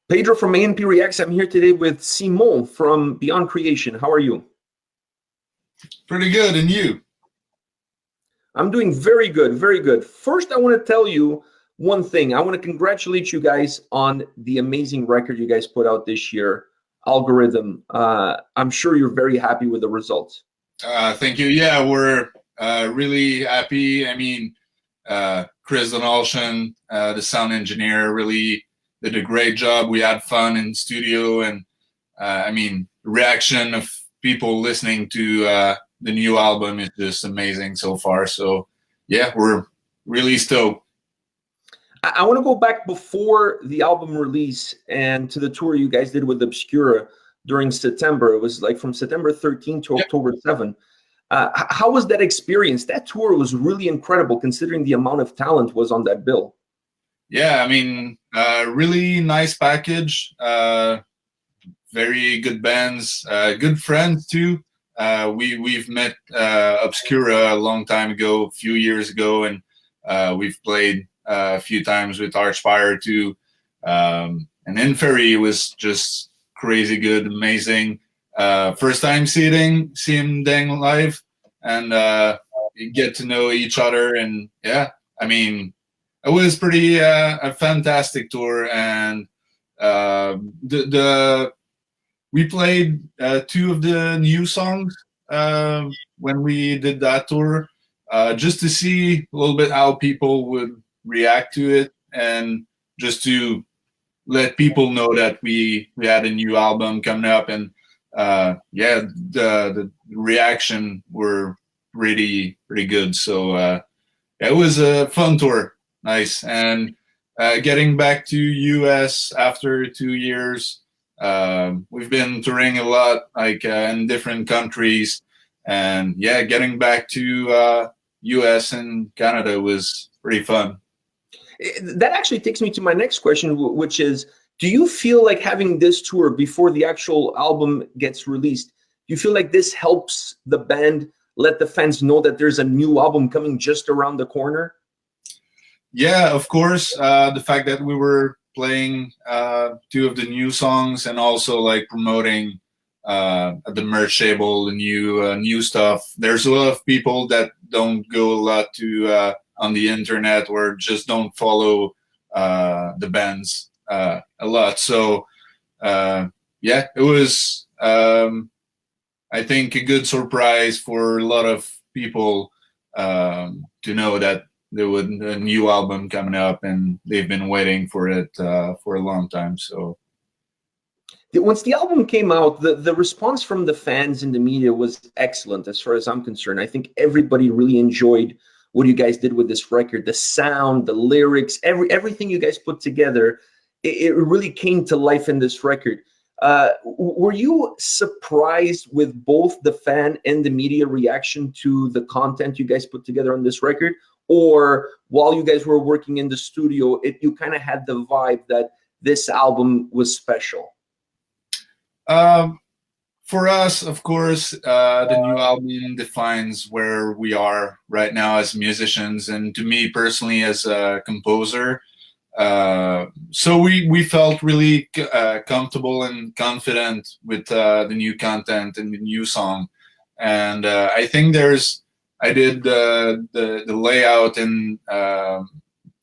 Pedro from A&P-REACTS. I'm here today with Simon from Beyond Creation. How are you? Pretty good, and you? I'm doing very good, very good. First, I want to tell you one thing. I want to congratulate you guys on the amazing record you guys put out this year, Algorithm. I'm sure you're very happy with the results. Thank you. Yeah, we're really happy. I mean, Chris Donaldson, the sound engineer, really did a great job. We had fun in studio, and I mean, reaction of people listening to the new album is just amazing so far. So yeah, we're really stoked. I want to go back before the album release and to the tour you guys did with Obscura during September. It was like from September 13 to October 7. How was that experience? That tour was really incredible considering the amount of talent was on that bill. Yeah, I mean, really nice package. Very good bands, good friends too. We've met Obscura a long time ago, a few years ago, and we've played a few times with Archfire too. And Ensiferum was just crazy good, amazing. First time seeing them live, and get to know each other, and yeah, I mean, it was pretty a fantastic tour, and we played two of the new songs when we did that tour, just to see a little bit how people would react to it, and just to let people know that we had a new album coming up, and yeah, the reaction were pretty good. So it was a fun tour, nice, and getting back to US after 2 years. We've been touring a lot, like in different countries, and yeah, getting back to US and Canada was pretty fun. That actually takes me to my next question, which is, do you feel like having this tour before the actual album gets released, do you feel like this helps the band let the fans know that there's a new album coming just around the corner? Yeah, of course. The fact that we were playing two of the new songs, and also like promoting at the merch table the new stuff. There's a lot of people that don't go a lot to on the internet, or just don't follow the bands a lot. So yeah, it was I think a good surprise for a lot of people to know that there was a new album coming up, and they've been waiting for it for a long time. So once the album came out, the response from the fans and the media was excellent as far as I'm concerned. I think everybody really enjoyed what you guys did with this record. The sound, the lyrics, everything you guys put together, it really came to life in this record. Were you surprised with both the fan and the media reaction to the content you guys put together on this record? Or while you guys were working in the studio, you kind of had the vibe that this album was special? For us, of course, the new album defines where we are right now as musicians, and to me personally as a composer. So we felt really comfortable and confident with the new content and the new song, and I think I did the layout and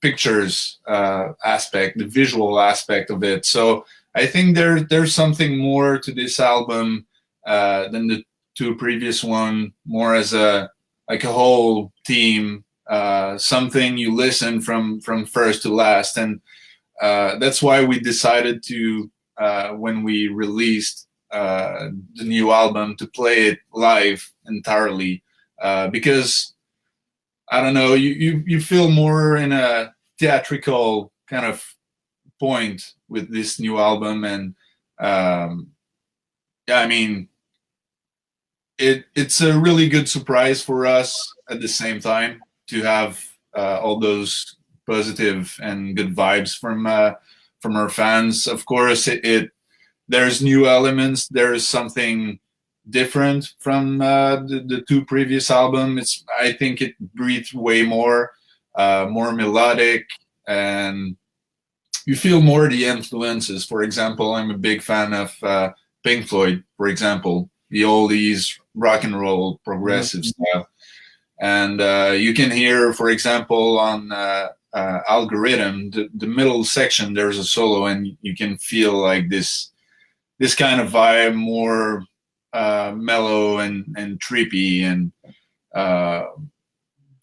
pictures aspect, the visual aspect of it. So I think there's something more to this album than the two previous one, more as a whole theme, something you listen from first to last, and that's why we decided to when we released the new album, to play it live entirely, because I don't know, you feel more in a theatrical kind of point with this new album, and yeah, I mean, it's a really good surprise for us at the same time to have all those positive and good vibes from our fans. Of course, there's new elements. There's something different from the two previous albums. I think it breathes way more melodic, and you feel more the influences. For example, I'm a big fan of Pink Floyd, for example, the oldies, rock and roll, progressive stuff. And you can hear, for example, on Algorithm, the middle section, there's a solo, and you can feel like this kind of vibe, more mellow and trippy. And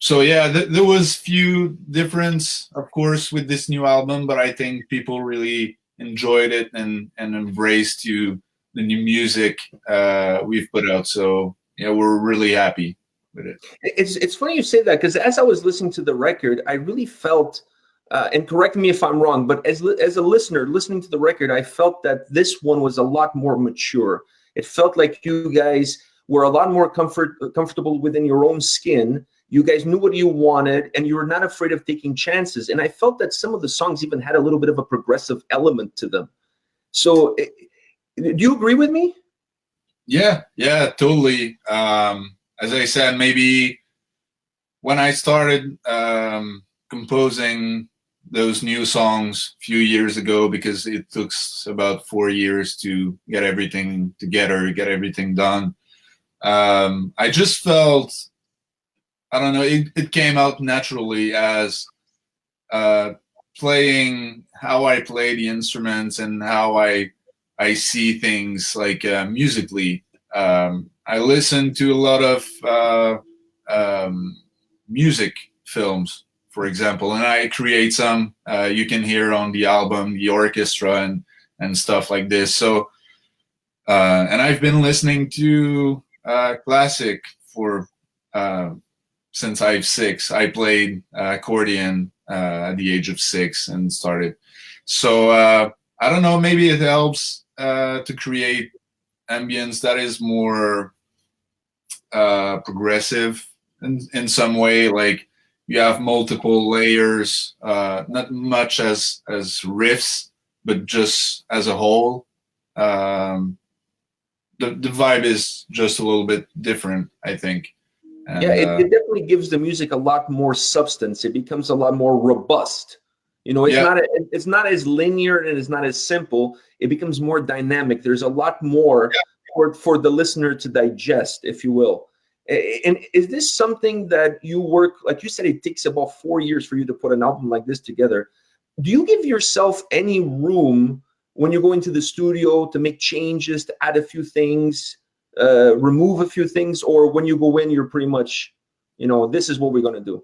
so yeah, there was few difference, of course, with this new album, but I think people really enjoyed it and embraced the new music we've put out. So yeah, we're really happy with it. It's funny you say that, because as I was listening to the record, I really felt, and correct me if I'm wrong, but as a listener listening to the record, I felt that this one was a lot more mature. It felt like you guys were a lot more comfortable within your own skin. You guys knew what you wanted, and you were not afraid of taking chances. And I felt that some of the songs even had a little bit of a progressive element to them. So, do you agree with me? Yeah, totally. As I said, maybe when I started composing those new songs a few years ago, because it took about 4 years to get everything together, get everything done, I just felt, I don't know, it came out naturally as playing how I play the instruments and how I see things, like musically. I listen to a lot of music films, for example, and I create some. You can hear on the album the orchestra and stuff like this. So, and I've been listening to classic for since I was 6. I played accordion at the age of 6 and started. So I don't know. Maybe it helps to create ambience that is more progressive in some way. Like you have multiple layers, not much as riffs, but just as a whole. The vibe is just a little bit different, I think. And, yeah, it definitely gives the music a lot more substance. It becomes a lot more robust. You know, it's not as linear and it's not as simple. It becomes more dynamic. There's a lot more for the listener to digest, if you will. And is this something that you work, like you said, it takes about 4 years for you to put an album like this together. Do you give yourself any room when you go into the studio to make changes, to add a few things, remove a few things, or when you go in, you're pretty much, this is what we're going to do?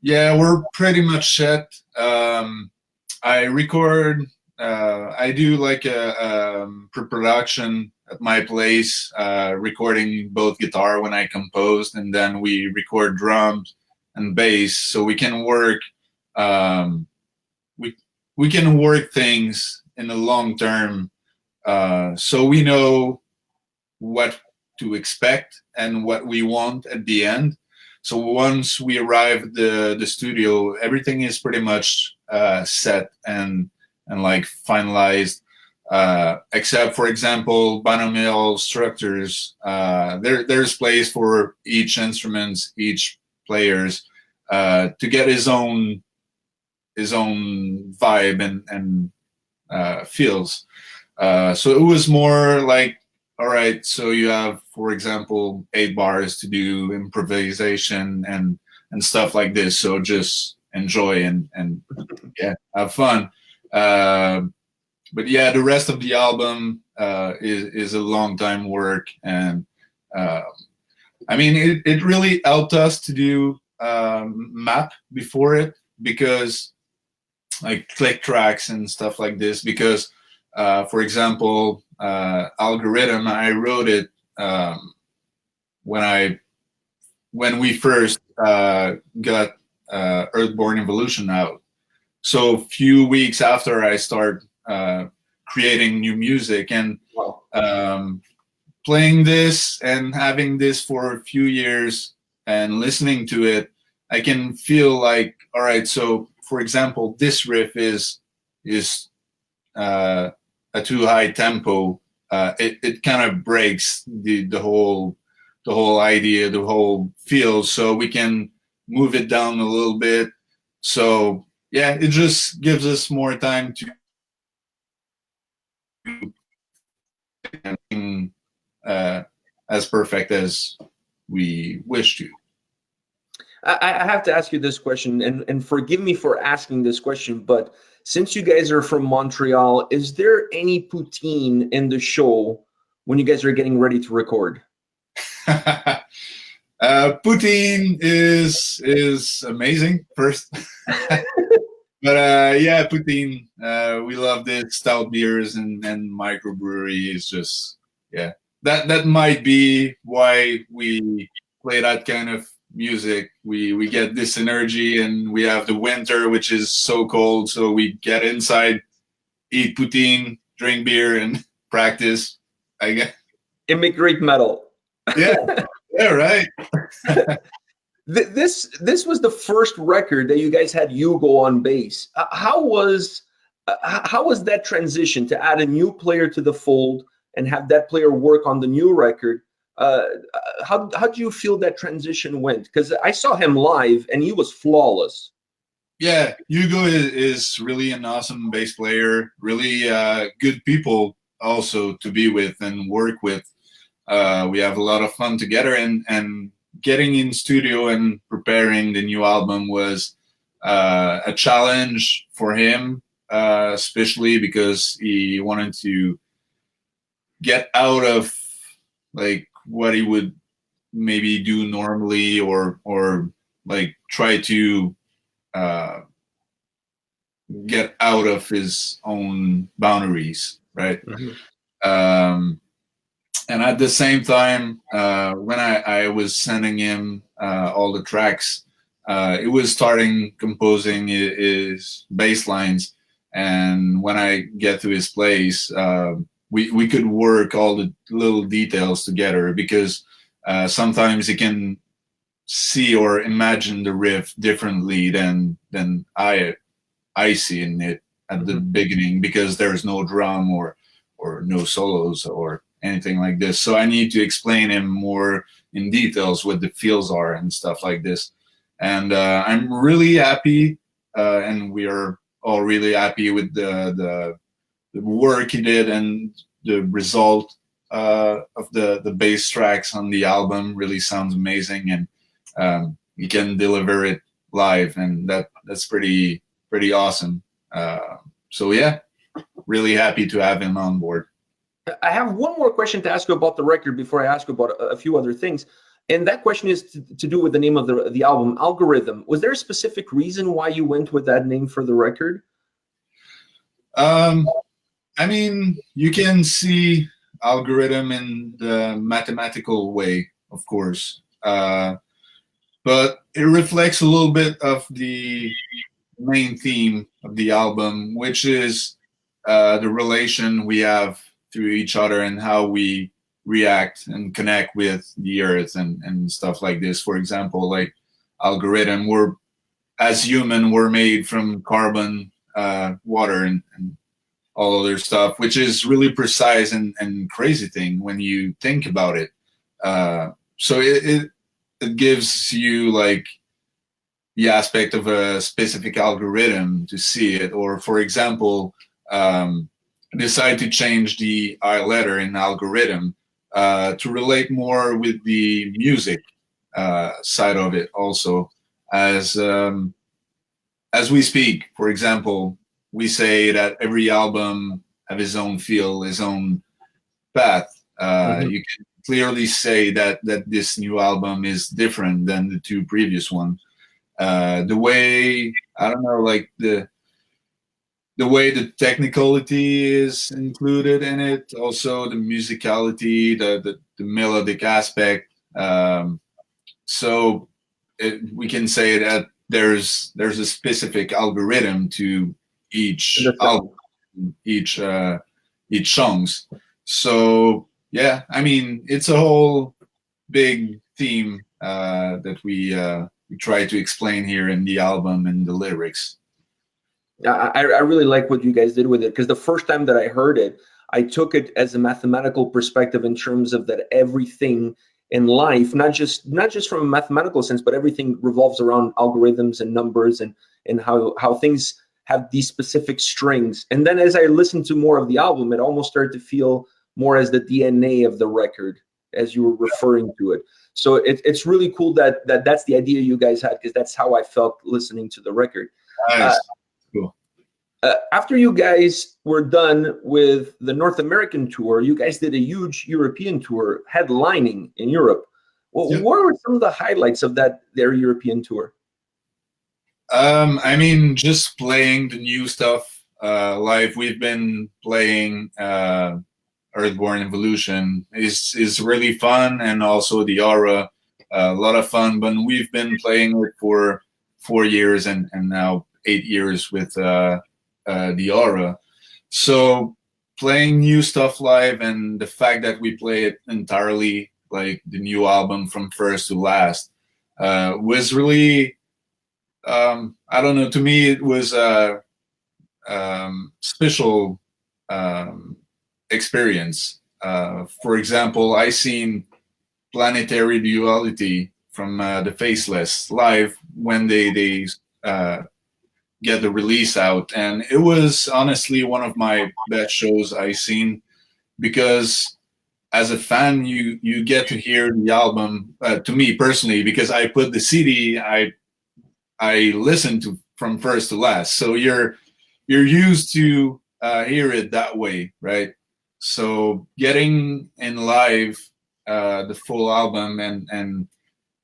Yeah, we're pretty much set. I record, I do like a pre-production at my place, recording both guitar when I composed, and then we record drums and bass, so we can work, we can work things in the long term, so we know what to expect and what we want at the end. So once we arrive at the studio, everything is pretty much set and like finalized, except, for example, binomial structures. There's place for each instrument, each players, to get his own vibe and feels. So it was more like, all right, so you have, for example, 8 bars to do improvisation and stuff like this. So just enjoy and yeah, have fun. But yeah, the rest of the album is a long time work, and I mean, it really helped us to do map before it, because like click tracks and stuff like this, because for example, Algorithm, I wrote it when we first got Earthborn Evolution out. So a few weeks after I start creating new music and playing this and having this for a few years and listening to it, I can feel like, all right, so for example, this riff is a too high tempo. It kind of breaks the whole idea, the whole feel. So we can move it down a little bit. So yeah, it just gives us more time to as perfect as we wish to. I have to ask you this question, and forgive me for asking this question, but since you guys are from Montreal, is there any poutine in the show when you guys are getting ready to record? Poutine is amazing first. But yeah, Poutine, we love this stout beers and microbrewery is just, yeah. That might be why we play that kind of music. We get this energy, and we have the winter, which is so cold, so we get inside, eat poutine, drink beer, and practice. I guess. It make great metal. Yeah, yeah, right. This was the first record that you guys had Hugo on bass. How was that transition to add a new player to the fold and have that player work on the new record? How do you feel that transition went? Because I saw him live and he was flawless. Yeah, Hugo is really an awesome bass player. Really good people also to be with and work with. We have a lot of fun together, and getting in studio and preparing the new album was a challenge for him, especially because he wanted to get out of like what he would maybe do normally, or like try to get out of his own boundaries, right? Mm-hmm. And at the same time, when I was sending him all the tracks, it was starting composing his bass lines. And when I get to his place, we could work all the little details together, because sometimes he can see or imagine the riff differently than I see in it at the beginning, because there's no drum or no solos or anything like this. So I need to explain him more in details what the feels are and stuff like this. And I'm really happy, and we are all really happy with the work he did, and the result of the bass tracks on the album really sounds amazing, and he can deliver it live, and that's pretty awesome. So yeah, really happy to have him on board. I have one more question to ask you about the record before I ask you about a few other things. And that question is to do with the name of the album, Algorithm. Was there a specific reason why you went with that name for the record? I mean, you can see algorithm in the mathematical way, of course. But it reflects a little bit of the main theme of the album, which is the relation we have to each other and how we react and connect with the earth and stuff like this. For example, like algorithm, as human, we're made from carbon, water, and all other stuff, which is really precise and crazy thing when you think about it. So it gives you like the aspect of a specific algorithm to see it. Or for example, decide to change the I letter in algorithm to relate more with the music side of it also. As we speak, for example, we say that every album have his own feel, his own path. You can clearly say that this new album is different than the two previous ones. The way, I don't know, like the way the technicality is included in it, also the musicality, the melodic aspect. So we can say that there's a specific algorithm to each album, each songs. So yeah, I mean, it's a whole big theme that we try to explain here in the album and the lyrics. I really like what you guys did with it, because the first time that I heard it, I took it as a mathematical perspective in terms of that everything in life, not just from a mathematical sense, but everything revolves around algorithms and numbers and how things have these specific strings. And then as I listened to more of the album, it almost started to feel more as the DNA of the record, as you were referring to it. So it's really cool that's the idea you guys had, because that's how I felt listening to the record. Nice. Cool. After you guys were done with the North American tour, you guys did a huge European tour, headlining in Europe. Well, Yep. what were some of the highlights of their European tour? I mean, just playing the new stuff live. We've been playing Earthborn Evolution is really fun, and also the Aura, a lot of fun. But we've been playing it for 4 years and now 8 years with the Aura. So playing new stuff live, and the fact that we play it entirely, like the new album from first to last, was really, I don't know, to me it was a special experience. For example, I seen Planetary Duality from the Faceless live when they get the release out, and it was honestly one of my best shows I seen, because as a fan you get to hear the album, to me personally, because I put the CD, I listen to from first to last, so you're used to hear it that way, right? So getting in live the full album, and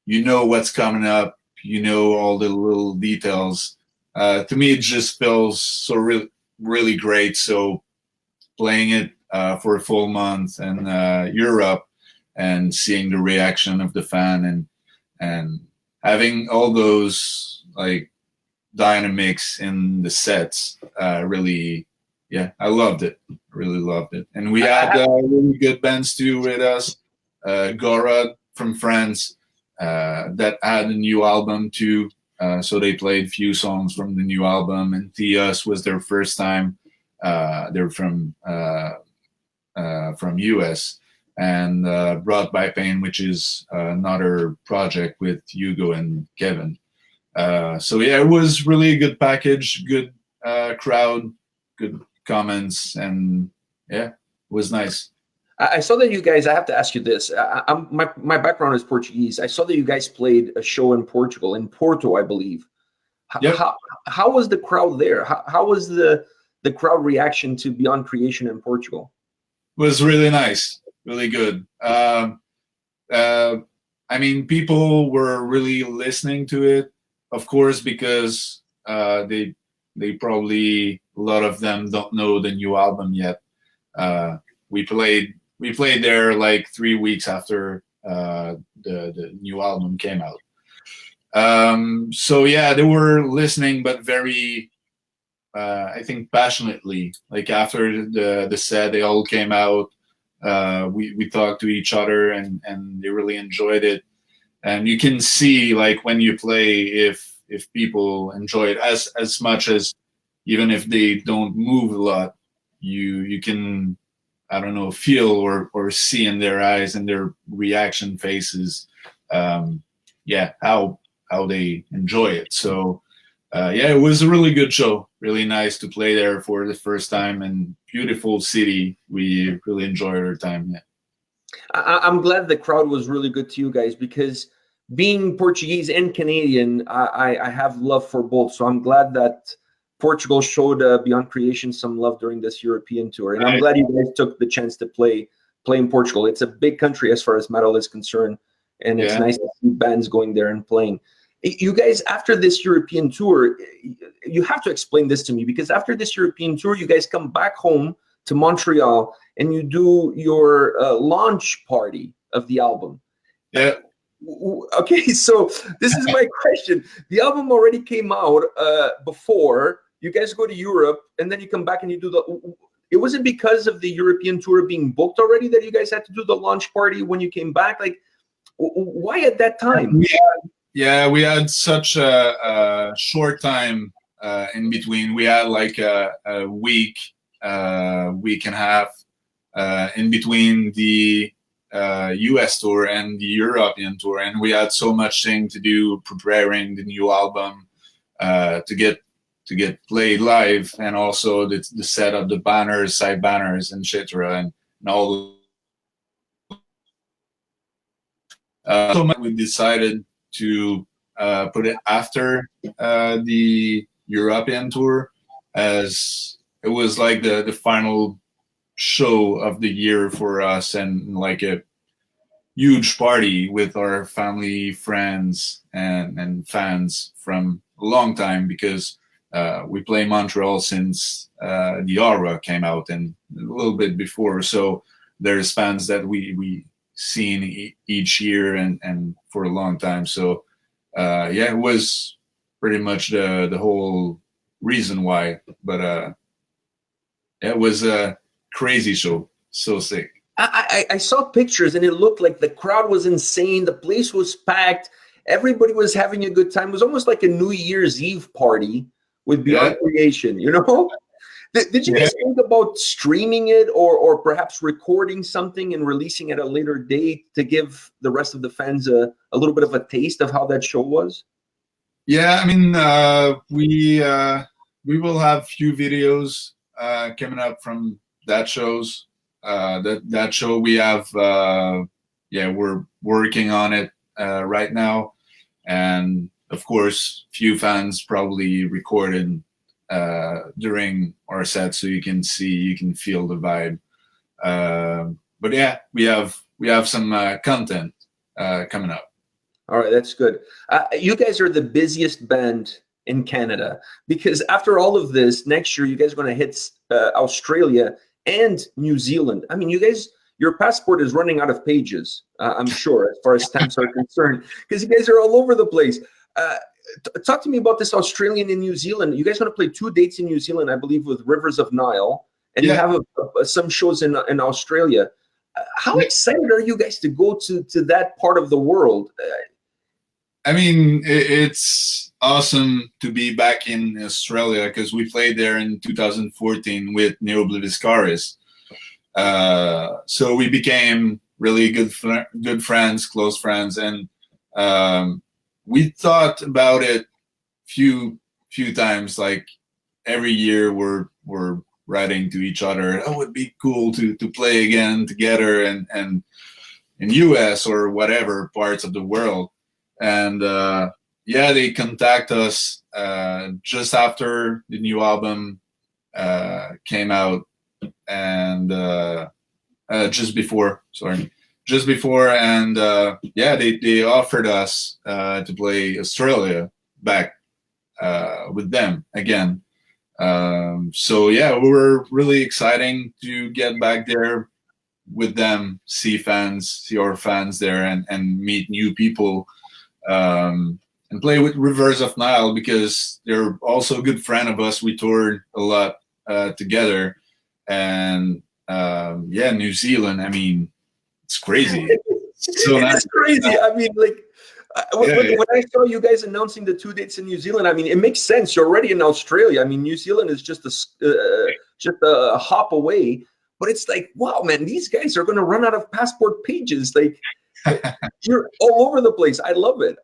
you know what's coming up, you know all the little details. To me, it just feels so really great. So playing it for a full month in Europe, and seeing the reaction of the fan, and having all those like dynamics in the sets, really, yeah, I loved it. Really loved it. And we had really good bands too with us. Gorod from France, that had a new album too. So they played few songs from the new album, and Theos was their first time. They're from US, and Brought by Pain, which is another project with Hugo and Kevin. So yeah, it was really a good package, good crowd, good comments, and yeah, it was nice. I saw that you guys. I have to ask you this. My background is Portuguese. I saw that you guys played a show in Portugal, in Porto, I believe. Yep. How was the crowd there? How was the crowd reaction to Beyond Creation in Portugal? It was really nice, really good. I mean, people were really listening to it, of course, because they probably, a lot of them don't know the new album yet. We played there like 3 weeks after the new album came out. So yeah, they were listening, but very, I think, passionately. Like after the set, they all came out. We talked to each other, and they really enjoyed it. And you can see, like, when you play, if people enjoy it as much as, even if they don't move a lot, you can, I don't know, feel or see in their eyes and their reaction faces, yeah, how they enjoy it. So yeah, it was a really good show. Really nice to play there for the first time, and beautiful city. We really enjoyed our time. Yeah. I'm glad the crowd was really good to you guys, because being Portuguese and Canadian, I have love for both. So I'm glad that Portugal showed Beyond Creation some love during this European tour, and I'm glad you guys took the chance to play in Portugal. It's a big country as far as metal is concerned, and it's nice to see bands going there and playing. You guys, after this European tour, you have to explain this to me, because after this European tour, you guys come back home to Montreal and you do your launch party of the album. Yeah. Okay, so this is my question. The album already came out before. You guys go to Europe, and then you come back and you do the... It wasn't because of the European tour being booked already that you guys had to do the launch party when you came back? Like, why at that time? We had such a short time in between. We had like a week and a half in between the US tour and the European tour, and we had so much thing to do preparing the new album to get played live, and also the set up the banners, side banners, and etc. and all. So we decided to put it after the European tour, as it was like the final show of the year for us, and like a huge party with our family, friends, and fans from a long time, because we play Montreal since the Aura came out and a little bit before. So there's fans that we seen each year and for a long time. So yeah, it was pretty much the whole reason why. But it was a crazy show, so sick. I saw pictures and it looked like the crowd was insane. The place was packed. Everybody was having a good time. It was almost like a New Year's Eve party with Beyond Creation, you know? Did you guys think about streaming it, or perhaps recording something and releasing it at a later date to give the rest of the fans a little bit of a taste of how that show was? Yeah, I mean, we will have few videos coming up from that shows. That show we have, we're working on it right now, and of course, few fans probably recorded during our set, so you can feel the vibe. But yeah, we have some content coming up. All right, that's good. You guys are the busiest band in Canada, because after all of this, next year you guys are going to hit Australia and New Zealand. I mean, you guys, your passport is running out of pages, I'm sure, as far as stamps are concerned, because you guys are all over the place. Talk to me about this Australian and New Zealand. You guys want to play 2 dates in New Zealand, I believe, with Rivers of Nile, and you have some shows in Australia. How excited are you guys to go to that part of the world? I mean, it's awesome to be back in Australia, because we played there in 2014 with Neobliviscaris. So we became really good friends, close friends, and we thought about it few times. Like every year, we're writing to each other, "Oh, it'd be cool to play again together," and in US or whatever parts of the world. And they contact us just after the new album came out, and just before, and they offered us to play Australia back with them again. So yeah, we were really exciting to get back there with them, see our fans there, and meet new people. And play with Rivers of Nile, because they're also a good friend of us. We toured a lot together, and New Zealand. I mean, it's crazy. So nice. It's crazy. I mean, like when I saw you guys announcing the 2 dates in New Zealand, I mean, it makes sense. You're already in Australia. I mean, New Zealand is just a hop away. But it's like, wow, man, these guys are going to run out of passport pages. Like, you're all over the place. I love it.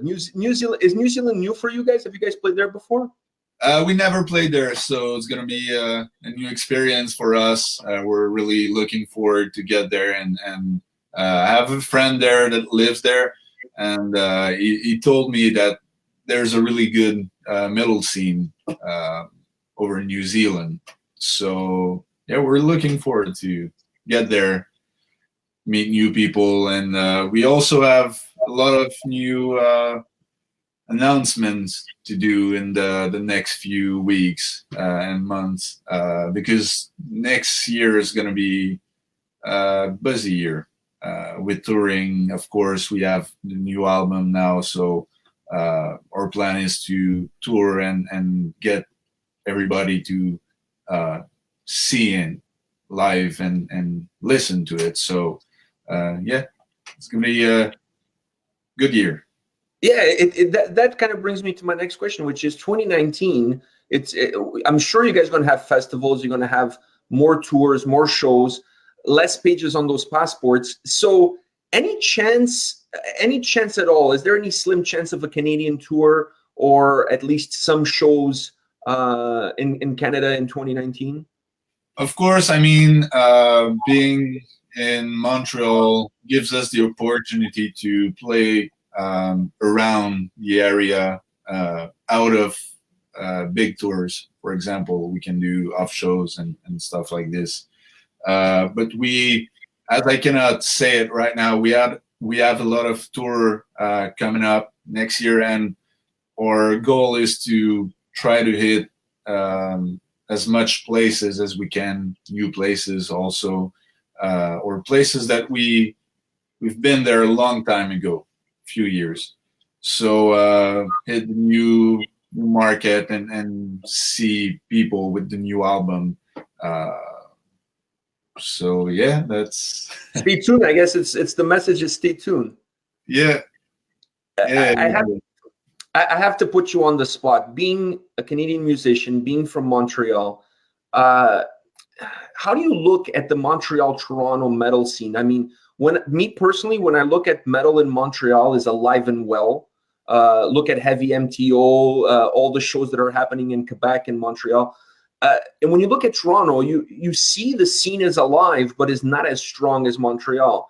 New Zealand, is New Zealand new for you guys? Have you guys played there before? We never played there, so it's going to be a new experience for us. We're really looking forward to get there, and I have a friend there that lives there, and he told me that there's a really good metal scene over in New Zealand. So yeah, we're looking forward to get there, meet new people, and we also have a lot of new announcements to do in the next few weeks and months, because next year is going to be a busy year with touring. Of course, we have the new album now, so our plan is to tour and get everybody to see it live and listen to it. So it's going to be a good year. Yeah, that kind of brings me to my next question, which is 2019. I'm sure you guys are going to have festivals. You're going to have more tours, more shows. less pages on those passports. So any chance at all? Is there any slim chance of a Canadian tour, or at least some shows in Canada in 2019? Of course, I mean, being in Montreal gives us the opportunity to play around the area out of big tours. For example, we can do off shows and stuff like this. But we, as I cannot say it right now, we have a lot of tour coming up next year, and our goal is to try to hit as much places as we can, new places also, or places that we've been there a long time ago, a few years. So hit the new market and see people with the new album. So yeah, that's Stay tuned. I guess it's the message is stay tuned. yeah. I have to put you on the spot. Being a Canadian musician, being from Montreal, how do you look at the Montreal-Toronto metal scene? I mean, when I look at metal in Montreal is alive and well. Look at Heavy MTO, all the shows that are happening in Quebec and Montreal. And when you look at Toronto, you see the scene is alive, but is not as strong as Montreal.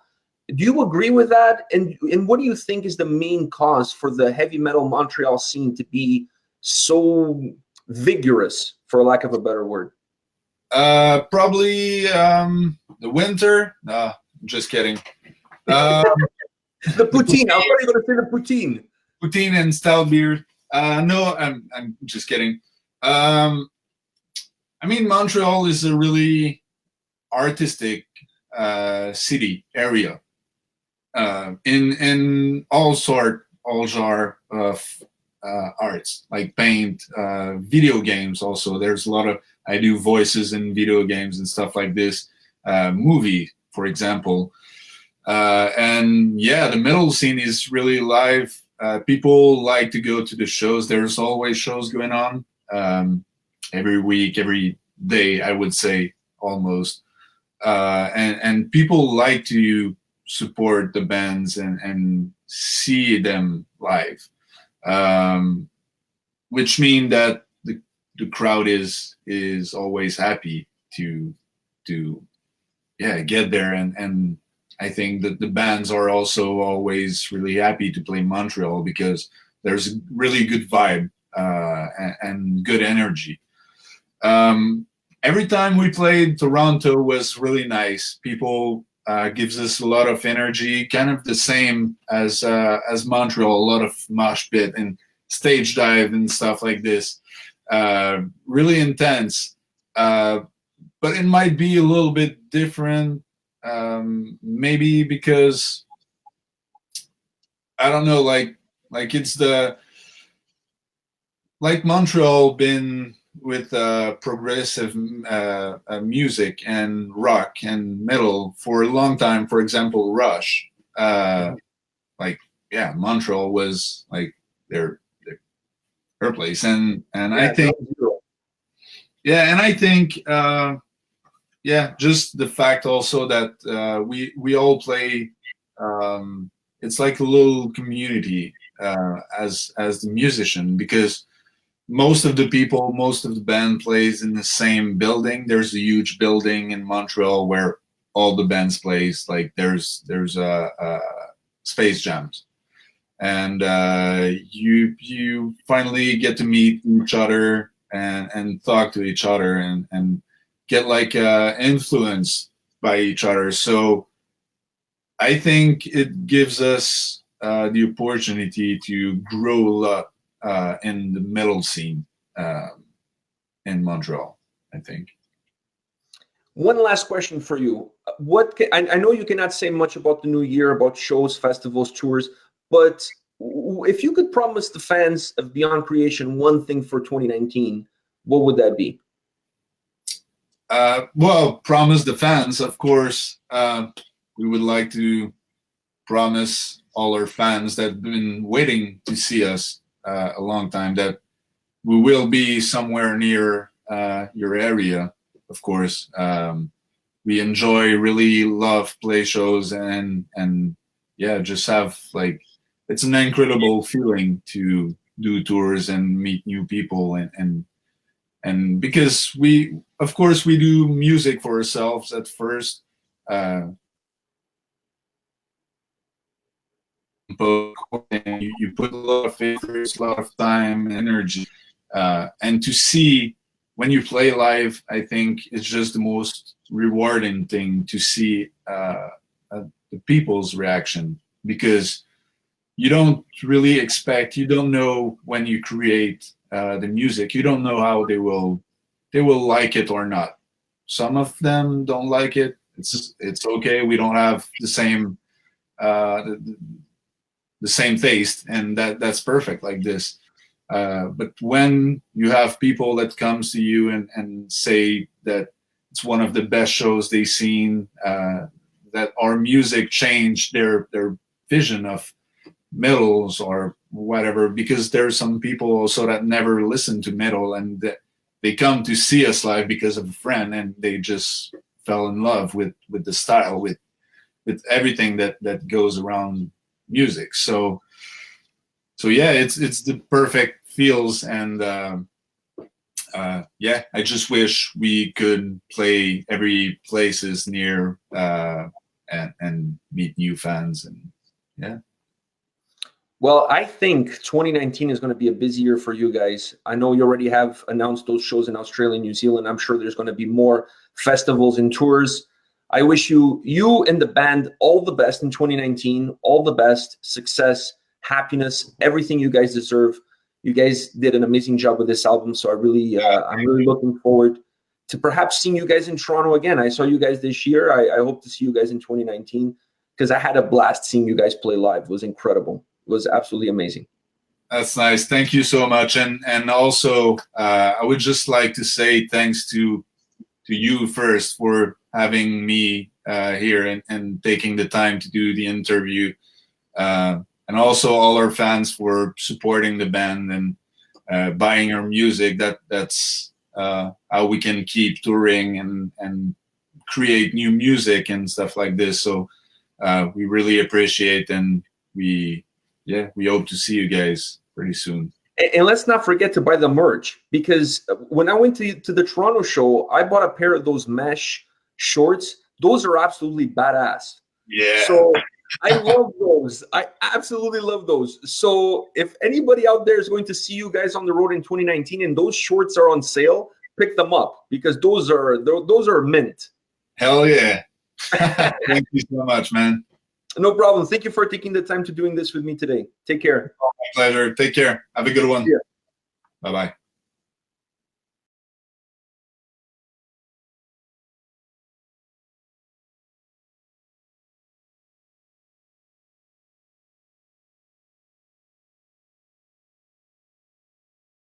Do you agree with that? And what do you think is the main cause for the heavy metal Montreal scene to be so vigorous, for lack of a better word? Probably the winter. No, just kidding. The poutine. I was probably going to say the poutine. Poutine and stout beer. No, I'm just kidding. I mean, Montreal is a really artistic city area. In all genre of arts, like paint, video games. Also, there's a lot of, I do voices in video games and stuff like this. Movie, for example, and yeah, the metal scene is really live. People like to go to the shows. There's always shows going on every week, every day, I would say, almost. And people like to support the bands and see them live, which mean that the crowd is always happy to get there, and I think that the bands are also always really happy to play Montreal because there's a really good vibe and good energy. Every time we played, Toronto was really nice. People gives us a lot of energy, kind of the same as Montreal, a lot of mosh pit and stage dive and stuff like this. Really intense, but it might be a little bit different, maybe because I don't know, like it's like Montreal been with progressive music and rock and metal for a long time. For example, Rush, Montreal was like their place, and I think just the fact also that we all play. It's like a little community as the musician, because most of the band plays in the same building. There's a huge building in Montreal where all the bands plays. Like there's Space Jams, and you finally get to meet each other and talk to each other and get like influenced by each other. So I think it gives us the opportunity to grow a lot in the metal scene in Montreal, I think. One last question for you. I know you cannot say much about the new year, about shows, festivals, tours, but if you could promise the fans of Beyond Creation one thing for 2019, what would that be? Well, promise the fans, of course. We would like to promise all our fans that have been waiting to see us a long time that we will be somewhere near your area. Of course, we enjoy, really love play shows, and yeah, just have like, it's an incredible feeling to do tours and meet new people, and because we, of course, we do music for ourselves at first. And you put a lot of efforts, a lot of time, energy, and to see when you play live, I think it's just the most rewarding thing to see the people's reaction, because you don't really expect, you don't know when you create the music, you don't know how they will like it or not. Some of them don't like it. It's okay. We don't have the same the same taste, and that's perfect like this. But when you have people that comes to you and say that it's one of the best shows they've seen, that our music changed their vision of metals or whatever, because there's some people also that never listen to metal, and they come to see us live because of a friend, and they just fell in love with the style, with everything that goes around music. So yeah, it's the perfect feels, and yeah, I just wish we could play every places near and meet new fans, and yeah. Well, I think 2019 is going to be a busy year for you guys. I know you already have announced those shows in Australia and New Zealand. I'm sure there's going to be more festivals and tours. I wish you and the band all the best in 2019, all the best, success, happiness, everything you guys deserve. You guys did an amazing job with this album, so I'm really looking forward to perhaps seeing you guys in Toronto again. I saw you guys this year. I hope to see you guys in 2019, because I had a blast seeing you guys play live. It was incredible. It was absolutely amazing. That's nice. Thank you so much. And also, I would just like to say thanks to you first for having me here and taking the time to do the interview. And also all our fans for supporting the band and buying our music. That's how we can keep touring and create new music and stuff like this. So we really appreciate, and we hope to see you guys pretty soon. And let's not forget to buy the merch, because when I went to the Toronto show, I bought a pair of those mesh shorts. Those are absolutely badass. Yeah. So I love those. I absolutely love those. So if anybody out there is going to see you guys on the road in 2019 and those shorts are on sale, pick them up, because those are mint. Hell yeah. Thank you so much, man. No problem. Thank you for taking the time to doing this with me today. Take care. My pleasure. Take care. Have a good one. Yeah. Bye-bye.